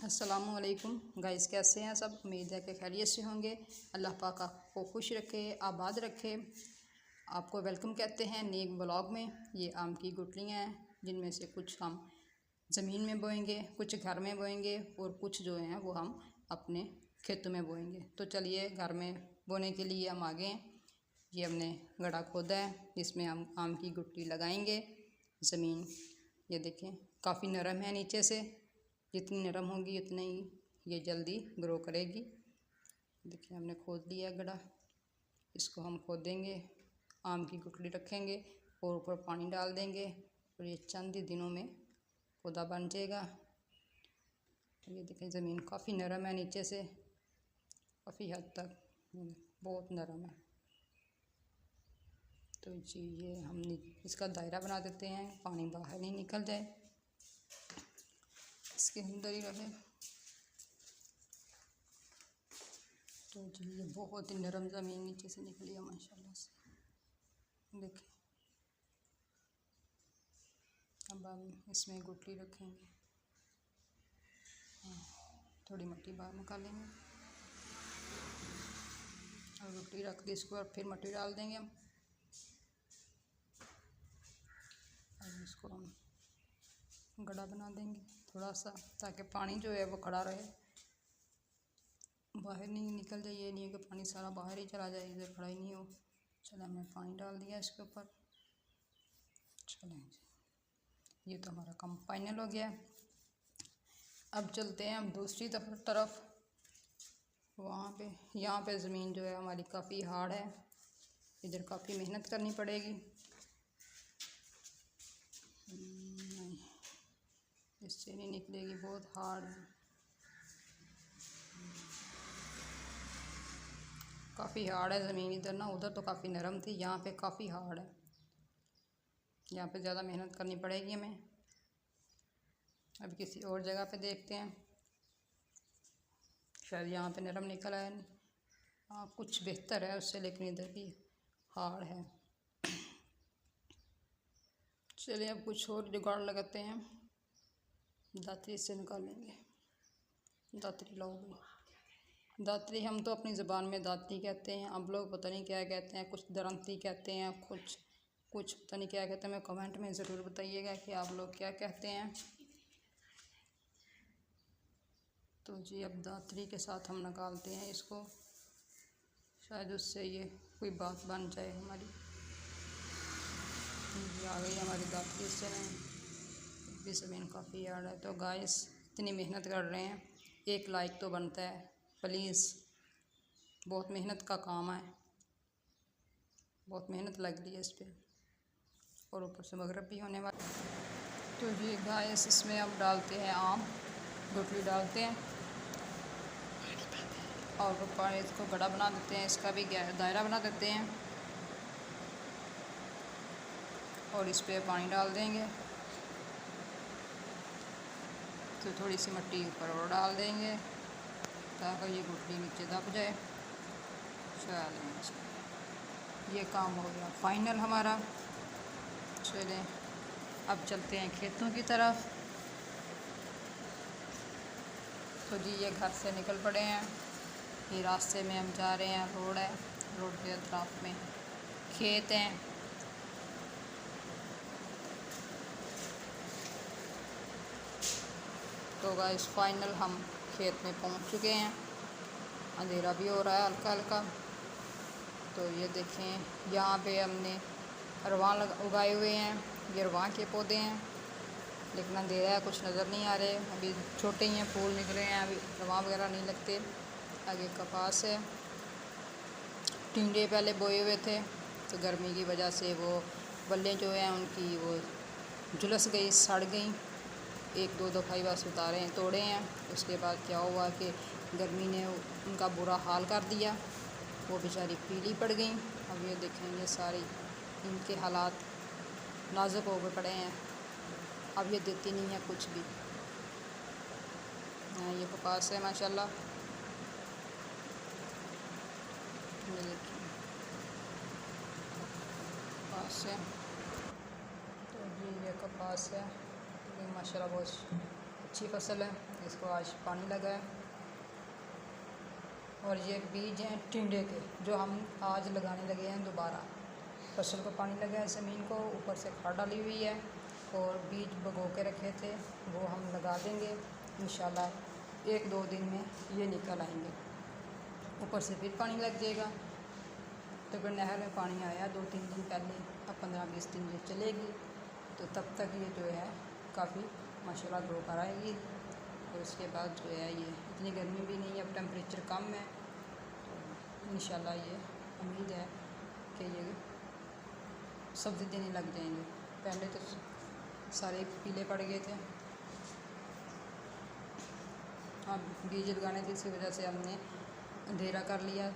अस्सलामुअलैकुम गाइस, कैसे हैं सब। उम्मीद है कि खैरियत से होंगे। अल्लाह पाक आपको खुश रखे, आबाद रखे। आपको वेलकम कहते हैं नए ब्लॉग में। ये आम की गुठलियाँ हैं, जिनमें से कुछ हम ज़मीन में बोएंगे, कुछ घर में बोएंगे और कुछ जो हैं वो हम अपने खेतों में बोएंगे। तो चलिए, घर में बोने के लिए हम आगे हैं। ये हमने गड्ढा खोदा है, जिसमें हम आम की गुठली लगाएंगे। ज़मीन ये देखें काफ़ी नरम है नीचे से। जितनी नरम होगी उतनी ही ये जल्दी ग्रो करेगी। देखिए, हमने खोद लिया गड्ढा। इसको हम खोदेंगे, आम की गुठली रखेंगे और ऊपर पानी डाल देंगे और ये चंद ही दिनों में पौधा बन जाएगा। ये देखें, ज़मीन काफ़ी नरम है नीचे से, काफ़ी हद तक बहुत नरम है। तो जी, ये हम इसका दायरा बना देते हैं, पानी बाहर नहीं निकल जाए, इसके अंदर ही रहे। तो जी, ये बहुत ही नरम ज़मीन नीचे से निकली है माशाल्लाह से। देखिए, अब हम इसमें गुठली रखेंगे। थोड़ी मिट्टी बाहर निकालेंगे और गुठली रख दी इसको, और फिर मिट्टी डाल देंगे हम। और इसको हम गड्ढा बना देंगे थोड़ा सा, ताकि पानी जो है वो खड़ा रहे, बाहर नहीं निकल जाए। ये नहीं है कि पानी सारा बाहर ही चला जाए, इधर खड़ा ही नहीं हो। चलो, हमने पानी डाल दिया इसके ऊपर। चलें जी, ये तो हमारा काम फाइनल हो गया। अब चलते हैं हम दूसरी तरफ। यहाँ पे ज़मीन जो है हमारी काफ़ी हार्ड है, इधर काफ़ी मेहनत करनी पड़ेगी। नहीं, इससे नहीं निकलेगी, बहुत हार्ड है, काफ़ी हार्ड है ज़मीन। इधर ना, उधर तो काफ़ी नरम थी, यहाँ पे काफ़ी हार्ड है। यहाँ पे ज़्यादा मेहनत करनी पड़ेगी हमें। अब किसी और जगह पे देखते हैं, शायद यहाँ पे नरम निकल आए। हाँ, कुछ बेहतर है उससे, लेकिन इधर भी हार्ड है। चलिए, अब कुछ और जुगाड़ लगाते हैं। दातरी से निकालेंगे। दातरी लाओगे? दातरी हम तो अपनी ज़बान में दातरी कहते हैं, अब लोग पता नहीं क्या कहते हैं, कुछ दरंती कहते हैं, कुछ पता नहीं क्या कहते हैं। मैं कमेंट में ज़रूर बताइएगा कि आप लोग क्या कहते हैं। तो जी, अब दातरी के साथ हम निकालते हैं इसको, शायद उससे ये कोई बात बन जाए हमारी। आ गई हमारी दातरी से। भी ज़मीन काफ़ी हार्ड है। तो गाइस, इतनी मेहनत कर रहे हैं, एक लाइक तो बनता है प्लीज़। बहुत मेहनत का काम है, बहुत मेहनत लग रही है इस पर, और ऊपर से मगरब भी होने वाला। तो जी गाइस, इसमें अब डालते हैं आम, गुठली डालते हैं और ऊपर इसको गड्ढा बना देते हैं। इसका भी दायरा बना देते हैं और इस पर पानी डाल देंगे। तो थोड़ी सी मिट्टी ऊपर और डाल देंगे ताकि ये गुठली नीचे दब जाए। चलें, ये काम हो गया फाइनल हमारा। चलें, अब चलते हैं खेतों की तरफ। तो जी, ये घर से निकल पड़े हैं, ये रास्ते में हम जा रहे हैं। रोड है, रोड के अतराफ में खेत हैं। तो गाइस, फाइनल हम खेत में पहुंच चुके हैं। अंधेरा भी हो रहा है हल्का हल्का। तो ये देखें, यहाँ पे हमने रवां उगाए हुए हैं। ये रवां के पौधे हैं, लेकिन अंधेरा है, कुछ नज़र नहीं आ रहे। अभी छोटे ही हैं, फूल निकले हैं, अभी रवां वगैरह नहीं लगते। आगे कपास है। टिंडे पहले बोए हुए थे, तो गर्मी की वजह से वो बल्लें जो हैं उनकी वो झुलस गई, सड़ गई। एक दो दफ़ा ही बस उतारे हैं, तोड़े हैं। उसके बाद क्या हुआ कि गर्मी ने उनका बुरा हाल कर दिया, वो बेचारी पीली पड़ गई। अब ये देखें, ये सारी इनके हालात नाजुक हो गए पड़े हैं। अब ये देती नहीं है कुछ भी। ये कपास है माशाल्लाह। ये देखिए, कपास है। तो जी, ये कपास है, ये माशाल्लाह बहुत अच्छी फसल है। इसको आज पानी लगा है। और ये बीज हैं टिंडे के, जो हम आज लगाने लगे हैं दोबारा। फसल को पानी लगा है, ज़मीन को ऊपर से खाद डाली हुई है और बीज बगो के रखे थे वो हम लगा देंगे इंशाल्लाह। 1-2 दिन में ये निकल आएंगे। ऊपर से फिर पानी लग जाएगा। तो फिर नहर में पानी आया 2-3 दिन पहले, अब 15-20 दिन ये चलेगी तो तब तक ये जो है काफ़ी माशाल्लाह ग्रो कर आएगी। और उसके बाद जो है ये इतनी गर्मी भी नहीं है, अब टेम्परेचर कम है, तो इंशाल्लाह ये उम्मीद है कि ये सब्ज़ी देने लग जाएंगे। पहले तो सारे पीले पड़ गए थे। अब बीज लगाने थे, इसी वजह से हमने अंधेरा कर लिया,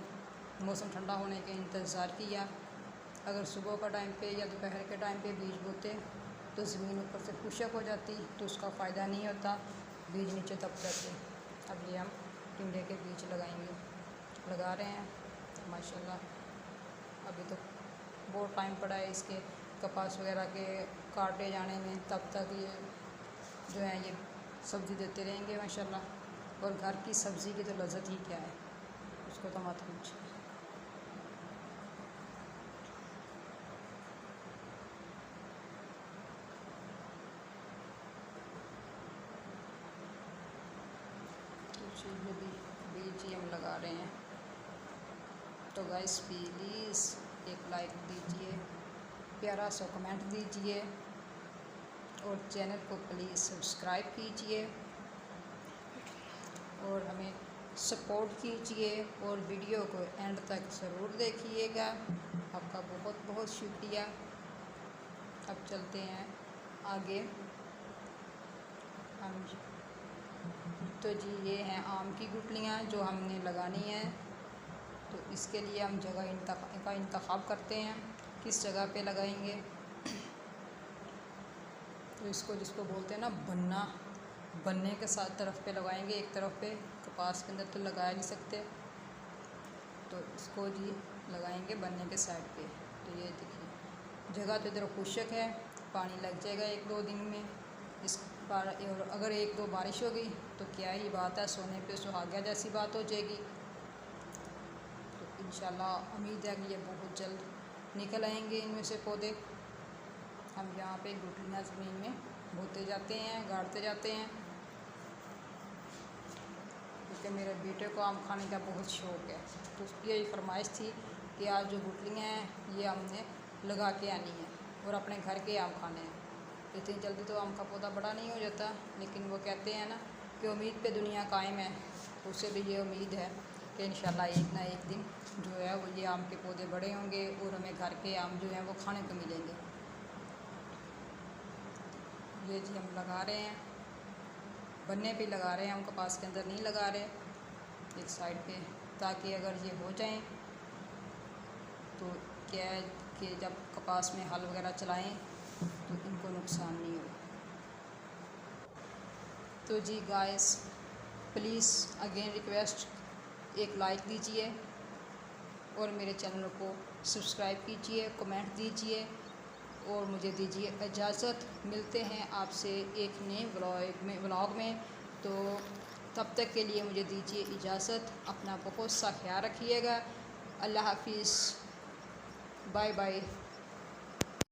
मौसम ठंडा होने के इंतज़ार किया। अगर सुबह का टाइम पे या दोपहर के टाइम पे बीज बोते तो ज़मीन ऊपर से खुशक हो जाती, तो उसका फ़ायदा नहीं होता, बीज नीचे दब जाते। अब ये हम टिंडे के बीज लगा रहे हैं माशाल्लाह। अभी तो बहुत टाइम पड़ा है इसके कपास वगैरह के काटे जाने में, तब तक ये जो है ये सब्ज़ी देते रहेंगे माशाल्लाह। और घर की सब्ज़ी की तो लज़्ज़त ही क्या है, उसको तो मत पूछिए। ये भी बीज ही हम लगा रहे हैं। तो गाइस प्लीज़ एक लाइक दीजिए, प्यारा सा कमेंट दीजिए और चैनल को प्लीज़ सब्सक्राइब कीजिए और हमें सपोर्ट कीजिए और वीडियो को एंड तक ज़रूर देखिएगा। आपका बहुत बहुत शुक्रिया। अब चलते हैं आगे। हम तो जी ये हैं आम की गुठलियाँ जो हमने लगानी है। तो इसके लिए हम जगह का इंतखाब करते हैं, किस जगह पे लगाएंगे। तो इसको जिसको बोलते हैं ना बनने के साथ तरफ पे लगाएंगे। एक तरफ पे कपास के अंदर तो लगा नहीं सकते, तो इसको जी लगाएंगे बनने के साइड पे। तो ये देखिए जगह तो इधर खुशक है, पानी लग जाएगा 1-2 दिन में। इस बार और अगर 1-2 बारिश हो गई तो क्या ही बात है, सोने पे सुहागा जैसी बात हो जाएगी। तो इंशाल्लाह उम्मीद है कि ये बहुत जल्द निकल आएंगे इनमें से पौधे। हम यहाँ पे गुठलियाँ ज़मीन में बोते जाते हैं, गाड़ते जाते हैं, क्योंकि मेरे बेटे को आम खाने का बहुत शौक़ है। तो उसकी यही फरमाइश थी कि आज जो गुठलियाँ हैं ये हमने लगा के आनी है और अपने घर के आम खाने हैं। इतनी जल्दी तो आम का पौधा बड़ा नहीं हो जाता, लेकिन वो कहते हैं ना कि उम्मीद पे दुनिया कायम है। उससे भी ये उम्मीद है कि इंशाल्लाह एक ना एक दिन जो है वो ये आम के पौधे बड़े होंगे और हमें घर के आम जो हैं वो खाने को मिलेंगे। ये जी हम लगा रहे हैं, बनने पे लगा रहे हैं हम, कपास के अंदर नहीं लगा रहे, एक साइड पे, ताकि अगर ये हो जाएं तो क्या है कि जब कपास में हल वगैरह चलाएं तो इनको नुकसान नहीं हो। तो जी गाइस प्लीज़ अगेन रिक्वेस्ट, एक लाइक दीजिए और मेरे चैनल को सब्सक्राइब कीजिए, कमेंट दीजिए और मुझे दीजिए इजाज़त। मिलते हैं आपसे एक नए व्लॉग में। तो तब तक के लिए मुझे दीजिए इजाज़त। अपना बहुत सा ख्याल रखिएगा। अल्लाह हाफिज़, बाय बाय।